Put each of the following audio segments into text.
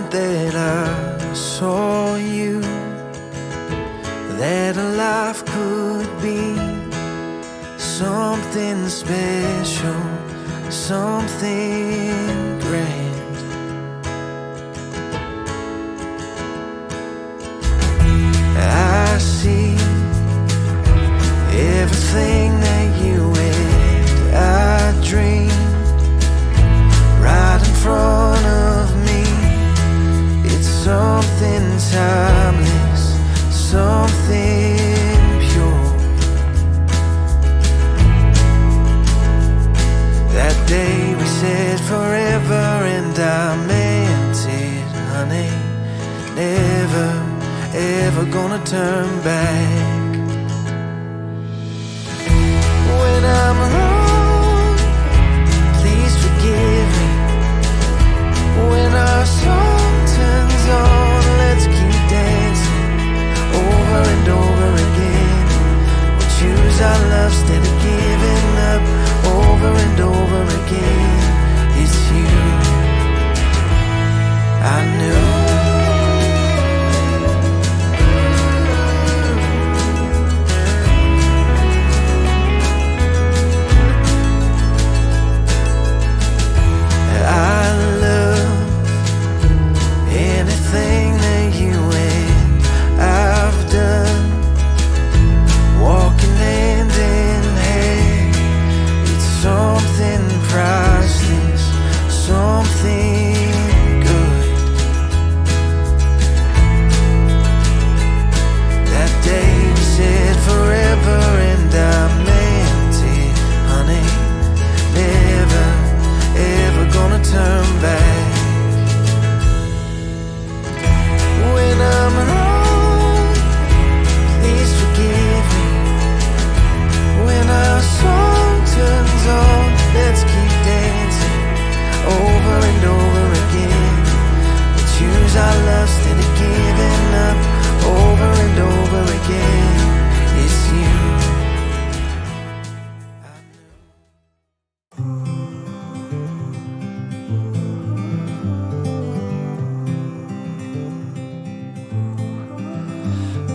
moment that I saw you, that life could be something special, something grand. I see everything that you and I dreamed right in front of me. It's something timeless, something pure. That day we said forever, and I meant it, honey. Never, ever gonna turn back. When I'm wrong, please forgive me. When our song turns on, let's keep dancing over and over again. We'll choose our love instead of giving up over and over again. It's you I knew.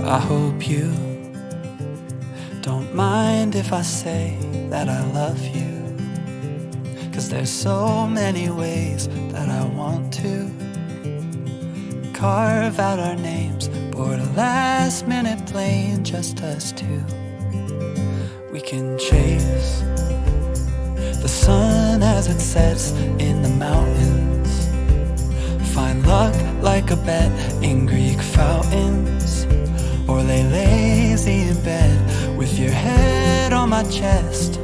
I hope you don't mind if I say that I love you, 'cause there's so many ways that I want to carve out our names, board a last minute plane, just us two. We can chase the sun as it sets in the mountains, find luck like a bet in Greek fountains, or lay lazy in bed with your head on my chest.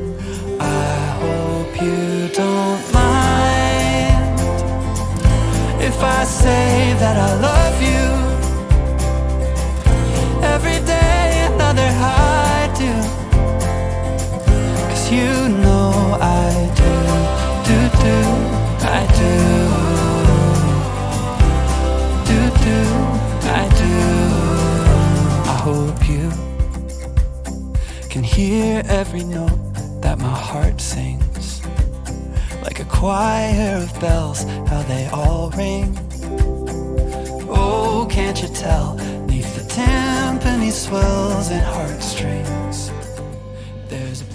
I hope you don't mind if I say that I love you. Every day another I do, 'cause you know I do, I do, I do. I hope you can hear every note that my heart sings, like a choir of bells, how they all ring. Oh, can't you tell, 'neath the timpani swells and heartstrings, there's a